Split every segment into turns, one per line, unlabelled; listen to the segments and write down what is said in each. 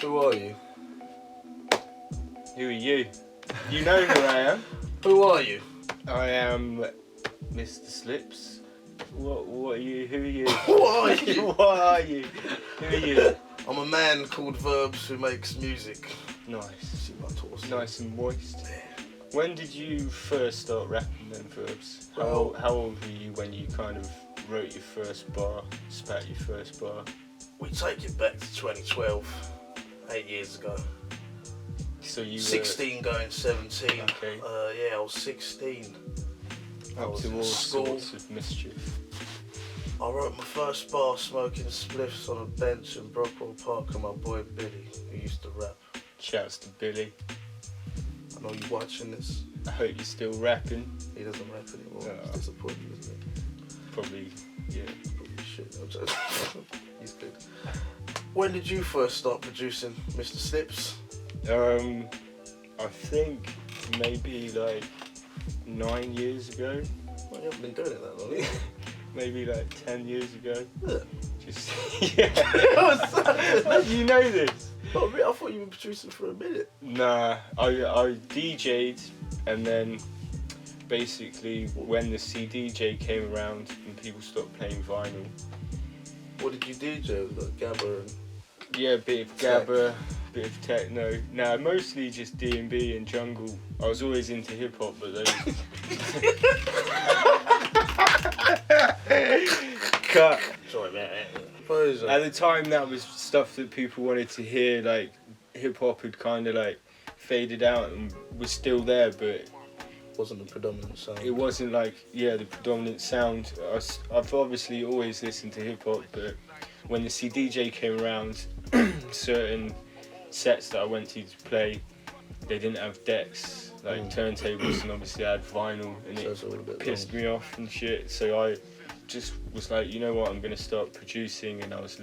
Who are you?
Who are you? You know who I am.
Who are you?
I am Mr Slipz. What are you? Who are you?
What are you?
What are you? Who are you?
I'm a man called Verbz who makes music.
Nice.
See my torso.
Nice and moist. When did you first start rapping then, Verbz?
Well,
How old were you when you kind of wrote your first bar, spat your first bar?
we take it back to 2012, 8 years ago.
So you
16 going 17.
Okay.
Yeah, I was 16. I
up
was
to
in
all
school.
sorts of mischief.
I wrote my first bar smoking spliffs on a bench in Brockwell Park with my boy Billy, who used to rap.
Shouts to Billy.
I know you watching this.
I hope you're still rapping.
He doesn't rap anymore.
No.
It's disappointing, isn't it?
Probably, yeah.
Probably shit. I'm joking. He's good. When did you first start producing, Mr Slipz?
I think maybe like 9 years ago.
Well, you haven't been doing it that long, have you?
Maybe like 10 years ago.
Yeah.
Just, yeah. You know this?
Oh, I thought you were producing for a minute.
Nah, I DJ'd, and then basically when the CDJ came around and people stopped playing vinyl.
What did you DJ? Like Gabba and...
Yeah, a bit of Gabba, bit of techno. Nah, mostly just D&B and jungle. I was always into hip hop, but those... Cut.
Sorry, man.
At the time, that was stuff that people wanted to hear. Like hip hop had kind of like faded out and was still there, but
Wasn't the predominant sound.
it wasn't like the predominant sound. I've obviously always listened to hip hop, but when the CDJ came around, certain sets that I went to play, they didn't have decks, like turntables, and obviously I had vinyl, and
So it's a little bit
pissed
long.
me off and shit. So I just was like, you know what, I'm gonna start producing, and I was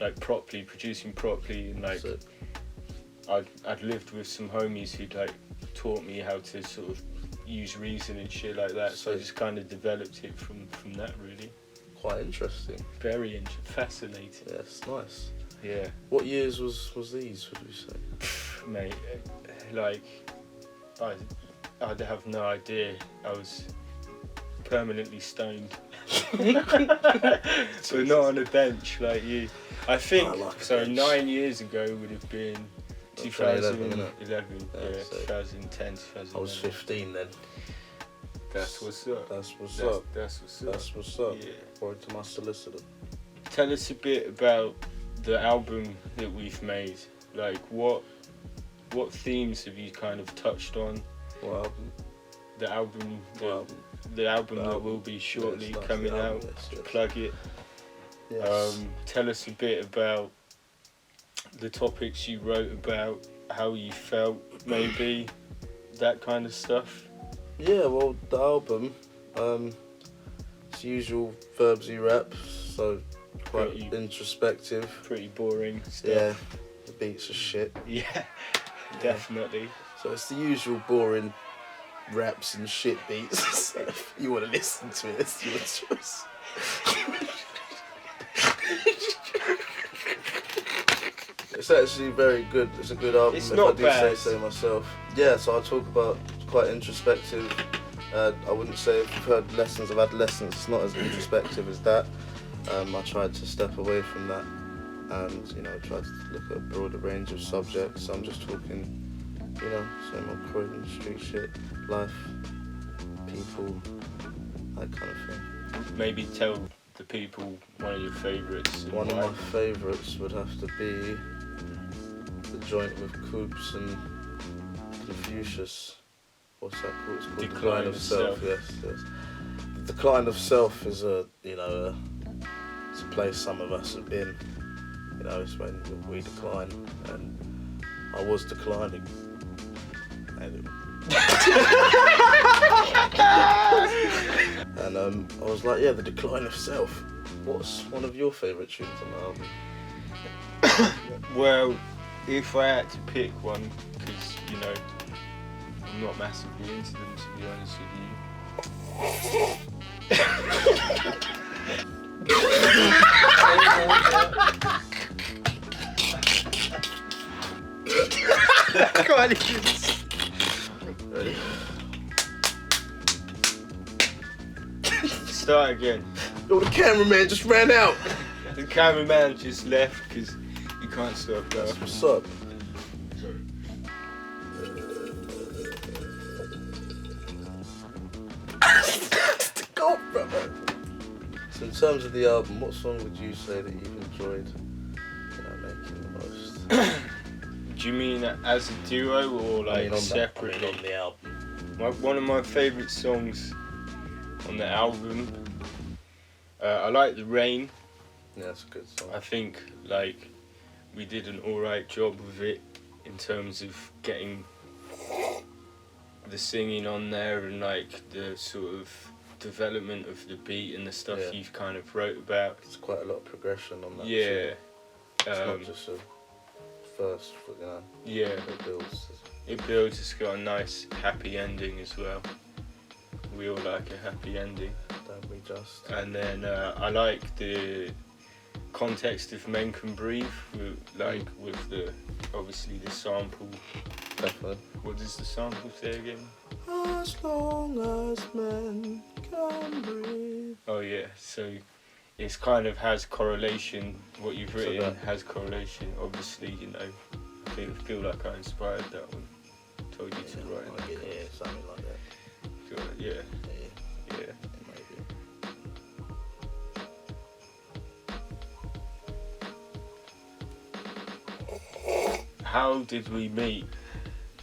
producing properly, and like
So,
I'd lived with some homies who'd like taught me how to sort of use Reason and shit like that. So I just kind of developed it from that, really.
quite interesting.
Very fascinating.
Yeah, it's nice.
Yeah,
What years was these, would you say?
mate. Like I'd have no idea. I was permanently stoned, but not on a bench like you. I think
I like a
so.
bench.
9 years ago would have been
2011,
2011.
Yeah,
Yeah,
so
2010, 2011.
I was 15 then.
That's what's up.
That's what's up.
That's what's up.
That's what's up.
Yeah.
According to my solicitor.
Tell us a bit about the album that we've made. Like what themes have you kind of touched on?
Well,
The album,
Well,
the album
the
that
album.
will be shortly
Yes, that's
coming
the album,
out.
yes.
Plug it.
yes.
Tell us a bit about the topics you wrote about, how you felt, maybe that kind of stuff.
Yeah, well, the album, it's usual Verbzy rap, so quite
Pretty-
introspective.
Pretty boring stuff.
Yeah, the beats are shit.
Yeah, definitely.
So it's the usual boring raps and shit beats. So if you want to listen to it, it's your choice. It's actually very good. It's a good album.
It's
if
not
I do
bad.
say so myself. Yeah, so I talk about quite introspective. I wouldn't say if you've heard Lessons of Adolescence, it's not as introspective as that. I tried to step away from that and tried to look at a broader range of subjects. So I'm just talking, same old Croydon street shit, life, people, that kind of thing.
Maybe tell the people one of your favourites. and
One of
why.
my favourites would have to be the joint with Coops and Confucius. What's that called? It's called
Decline of Self.
Yes. The Decline of Self is it's a place some of us have been. It's when we decline, and I was declining. Anyway. And I was like, yeah, the Decline of Self. What's one of your favourite tunes on the album?
Well, if I had to pick one, because I'm not massively into them, to be honest with you. can't even.
Ready?
Start again.
Yo, the cameraman just ran out.
The cameraman just left because you can't stop now.
What's up? Go, brother. So in terms of the album, what song would you say that you've enjoyed, making the most?
Do you mean as a duo or like separately?
On the album.
One of my favourite songs on the album, I like The Rain.
Yeah, that's a good song.
I think like we did an alright job with it in terms of getting the singing on there and like the sort of development of the beat and the stuff you've kind of wrote about.
There's quite a lot of progression on that.
Yeah.
It's not just a first,
Yeah.
It builds.
It builds. It's got a nice happy ending as well. We all like a happy ending.
Don't we just?
And then I like the context of Men Can Breathe, with the obviously the sample.
Definitely.
What does the sample say again?
As long as men can breathe.
Oh yeah, so it's kind of has correlation. What you've
So
written
that-
has correlation. Obviously, I feel like I inspired that one. Told you to write it.
Yeah, something like that.
Yeah,
Yeah,
yeah.
maybe.
How did we meet?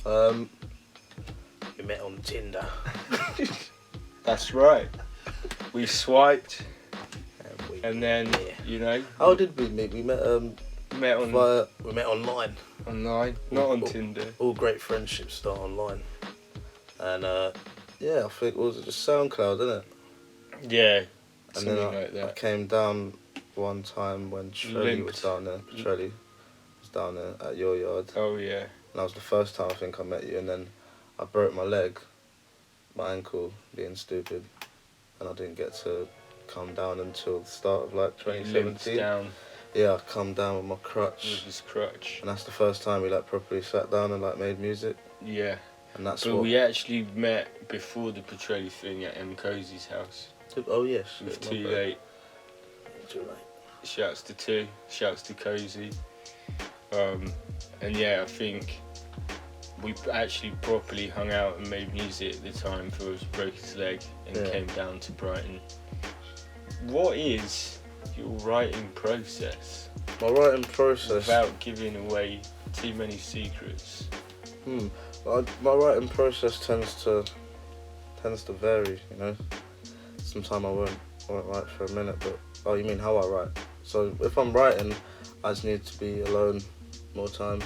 We met on Tinder.
That's right. We swiped, and then
yeah. How did we meet? We met
met on
we met online.
online, not on Tinder.
All great friendships start online. And yeah, I think was it just SoundCloud, isn't it?
Yeah,
And
something
then
like
I
that.
came down one time when Trelly was down there. Trelly was down there at your yard.
Oh yeah.
And that was the first time I think I met you. And then I broke my leg, my ankle, being stupid. And I didn't get to come down until the start of like
He limped
2017.
down
Yeah, I come down with my
with
crutch.
his crutch.
And that's the first time we like properly sat down and like made music.
Yeah.
And that's
But
what...
we actually met before the Petrelli thing at M. Cozy's house.
Oh yes.
It was
my
too
bad.
late.
Too late.
Shouts to Two. Shouts to Cozy. And yeah, I think we actually properly hung out and made music at the time before he broke his leg and came down to Brighton. What is your writing process?
My writing process...
Without giving away too many secrets.
My writing process tends to vary, Sometimes I won't write for a minute, but... Oh, you mean how I write? So if I'm writing, I just need to be alone more time.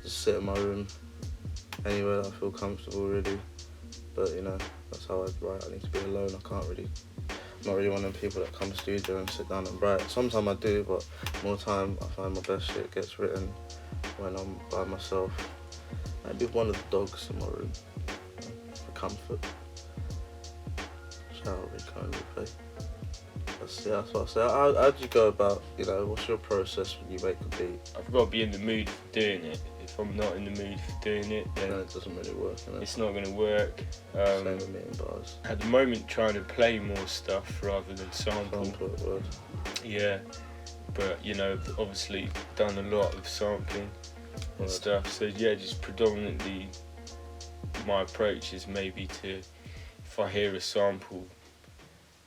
Just sit in my room, anywhere that I feel comfortable, really. But, that's how I write. I need to be alone. I can't really... I'm not really one of them people that come to the studio and sit down and write. Sometimes I do, but more time I find my best shit gets written when I'm by myself. Maybe one of the dogs in my room, for comfort. Shower kind of play. That's what I say. How do you go about, what's your process when you make a beat?
I've got to be in the mood for doing it. If I'm not in the mood for doing it, then
It doesn't really work,
it's not going to work.
Same with me in bars.
At the moment, trying to play more stuff rather than sample.
Sample it word.
Yeah, but obviously done a lot of sampling and stuff. So yeah, just predominantly my approach is maybe to, if I hear a sample,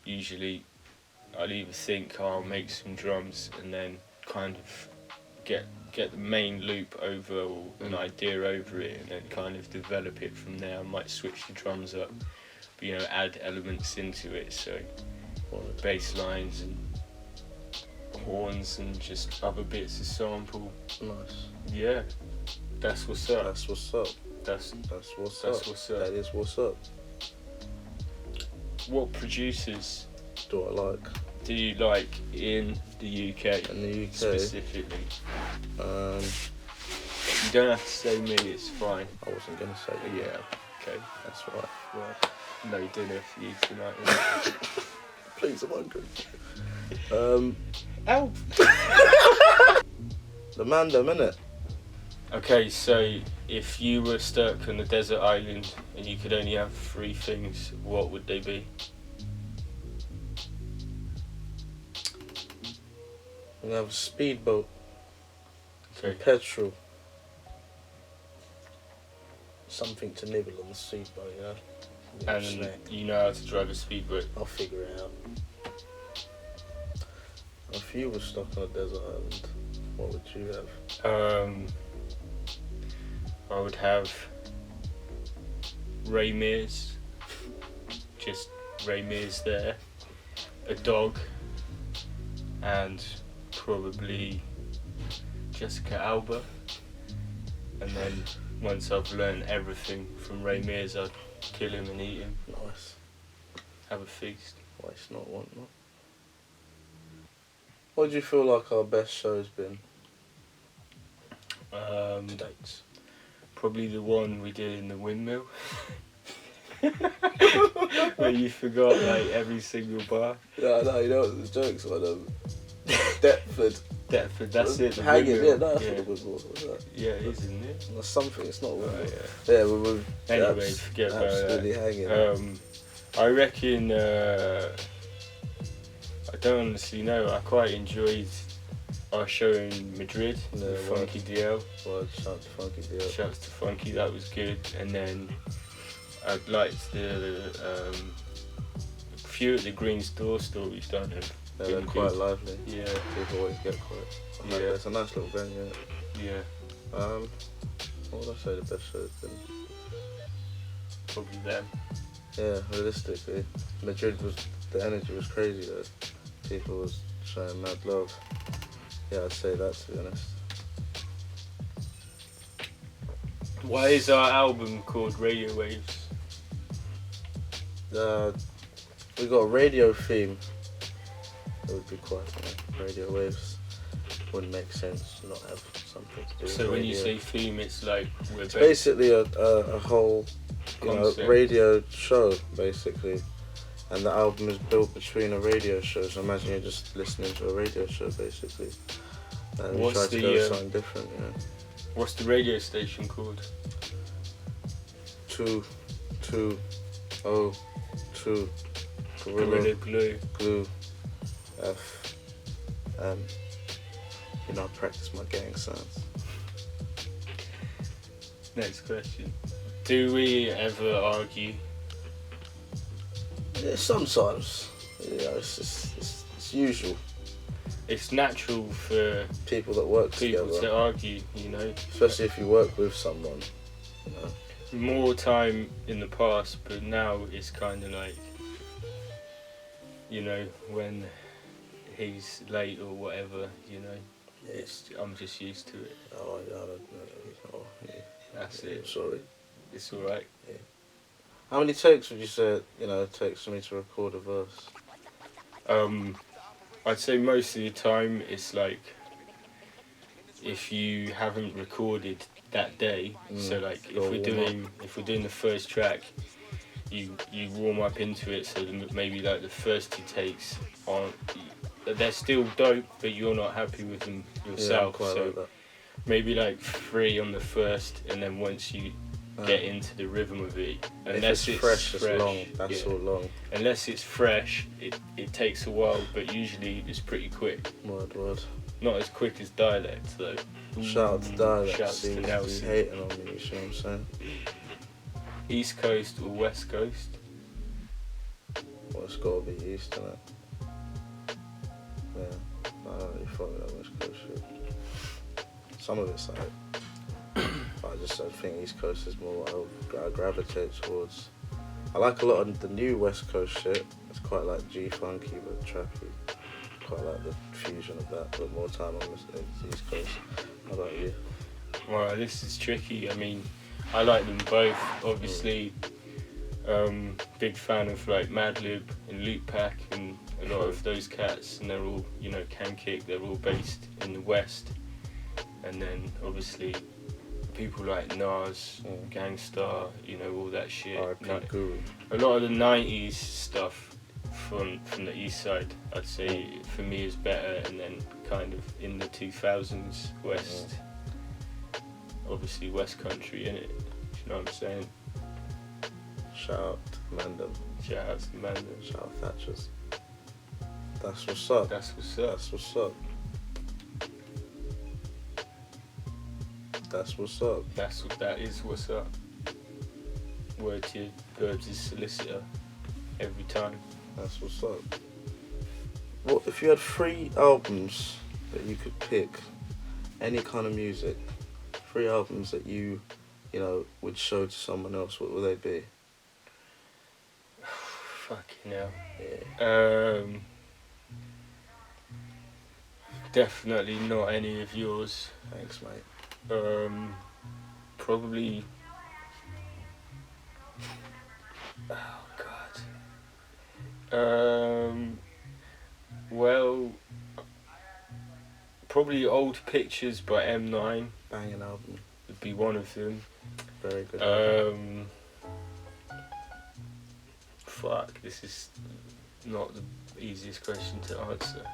usually I'll either think I'll make some drums and then kind of get the main loop over or an idea over it and then kind of develop it from there. I might switch the drums up, but add elements into it, so bass lines and horns and just other bits of sample.
Nice.
Yeah, that's what's up.
That's what's up.
That's
what's
what's up.
That is what's up.
What producers
Do I like?
do you like in the UK?
In the UK?
Specifically.
You
don't have to say me, it's fine.
I wasn't going to say you.
Yeah, okay.
That's right.
Well, no dinner for you tonight.
Please, I'm hungry.
Ow!
The Mandem, innit?
Okay, so if you were stuck on a desert island and you could only have 3 things, what would they be?
We have a speedboat,
Okay.
petrol, something to nibble on the speedboat, you know?
And
Snack.
you know how to drive a speedboat.
I'll figure it out. If you were stuck on a desert island, what would you have?
I would have Ray Mears, just Ray Mears there, a dog, and probably Jessica Alba. And then once I've learned everything from Ray Mears, I'd kill him and eat him,
Nice.
have a feast.
Waste not, want not. What do you feel like our best show's been to date?
Probably the one we did in the windmill. Where you forgot like every single bar.
Yeah, no, you know what the joke's on Deptford.
Deptford, that's it. The
Hanging, yeah,
windmill.
no, that's
Yeah.
what the windmill was.
Yeah, it is, isn't it?
That's something, it's not a windmill.
Right, yeah.
Yeah, we're
Anyway, forget about
absolutely
that.
hanging.
I reckon, I don't honestly know, I quite enjoyed our show in Madrid,
Yeah,
with Funky DL.
Word, shout to Funky DL.
Shouts to Funky, that was good. And then I liked the few of the Green Store we've done have
Yeah,
been
they're quite
good.
lively.
Yeah,
People always get quite.
Yeah.
It's a nice little venue.
yeah,
What would I say the best show's been?
probably them.
Yeah, realistically, the energy was crazy though. People was showing mad love. Yeah, I'd say that, to be honest.
Why is our album called Radio Waves?
We got a radio theme. It would be quite radio waves. Wouldn't make sense to not have something to do with
So when you
radio.
say theme, it's like we're
It's basically a whole
Concept.
radio show, basically. And the album is built between a radio show, so imagine you're just listening to a radio show, basically. And we
What's
try to
the,
go with something different, you know.
What's the radio station called?
2-2-0-2
Gorilla
Gorilla
Glue.
Glue F. You know, I practice my gang signs.
Next question. Do we ever argue?
Yeah, sometimes, you know, it's usual.
It's natural for
People that work
people
together,
to argue, you know.
especially if you work with someone. You know.
More time in the past, but now it's kind of like, you know, when he's late or whatever, you know.
Yeah.
I'm just used to it.
Oh, I don't know. Oh, yeah.
That's it.
Sorry.
It's alright.
How many takes would you say it takes for me to record a verse?
I'd say most of the time it's like if you haven't recorded that day. So like
Go warm
if we're doing the first track, you warm up into it. So maybe like the first 2 takes aren't. They're still dope, but you're not happy with them yourself.
Yeah,
So
like that.
maybe like 3 on the first, and then once you get into the rhythm of it, unless
if it's fresh, it's long. That's
yeah.
all long.
Unless it's fresh, it takes a while, but usually it's pretty quick.
Word.
Not as quick as dialect though.
Shout out to Dialect.
Shouts
See,
to
you
Nelson.
hating on me, you see what I'm saying?
East Coast or West Coast?
Well, it's gotta be East, innit? Yeah. I don't really fuck with that West Coast shit. Some of it's like, I think East Coast is more what I gravitate towards. I like a lot of the new West Coast shit. It's quite like G-funky but trappy. Quite like the fusion of that, but more time on the East Coast. How about you?
Well, this is tricky. I mean, I like them both. Obviously, big fan of like Madlib and Loot Pack and a lot of those cats, and they're all, you know, Can Kick. They're all based in the West, and then obviously people like Nas, Gangstar, you know, all that shit.
R.I.P. Guru.
A lot of the 90s stuff from the east side, I'd say for me is better, and then kind of in the 2000s west. obviously West Country in it. You know what I'm saying?
Shout out to Mandem.
Shout out to Mandem.
Shout out Thatchers. That's what's up.
That's what's up.
That's what's up. That's what's up.
That is what's up. Word to Verbz solicitor every time.
That's what's up. Well, if you had 3 albums that you could pick, any kind of music, 3 albums that you know, would show to someone else, what would they be?
Fucking hell.
Yeah.
Definitely not any of yours.
Thanks, mate.
Probably. Oh God. Well, probably Old Pictures by M9
Banging album.
would be one of them.
Very good album.
Fuck, this is not the easiest question to answer.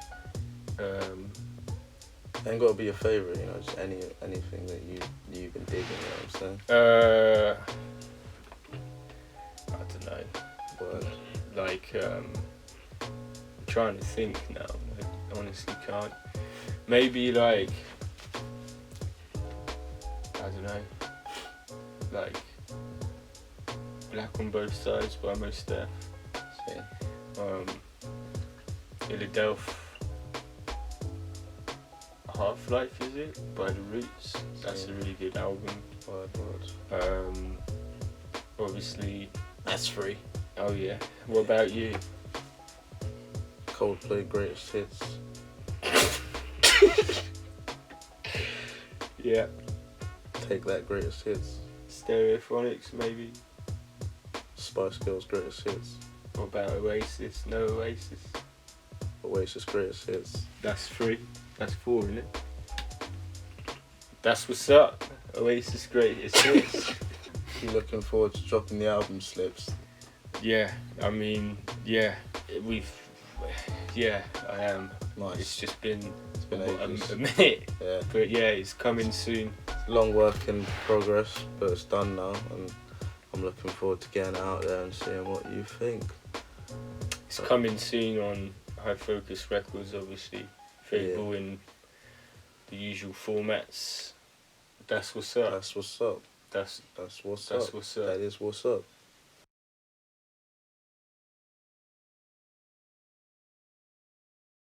Ain't got to be your favourite, you know, just anything that you've been digging, you know what I'm saying?
I don't know.
Word.
Like, I'm trying to think now. I honestly can't. Maybe like, I don't know. Like, Black on Both Sides by Mos Def.
Yeah.
Philadelphia. Half-Life, is it? By The Roots. That's a really good album.
Word.
Obviously.
That's 3.
Oh yeah. What about you?
Coldplay Greatest Hits.
Yeah.
Take That Greatest Hits.
Stereophonics, maybe.
Spice Girls Greatest Hits.
What about Oasis? No Oasis.
Oasis Greatest Hits.
That's 3. That's 4, isn't it? That's what's up. Oasis Greatest Hits.
You looking forward to dropping the album Slips?
Yeah, I mean, yeah, I am.
Nice.
It's just been
ages.
a minute,
Yeah.
but yeah, it's coming soon.
Long work in progress, but it's done now, and I'm looking forward to getting it out there and seeing what you think.
It's coming soon on High Focus Records, obviously. Available in the usual formats. That's what's up.
That's what's up.
That's
what's
that's
up.
what's up.
That is what's up.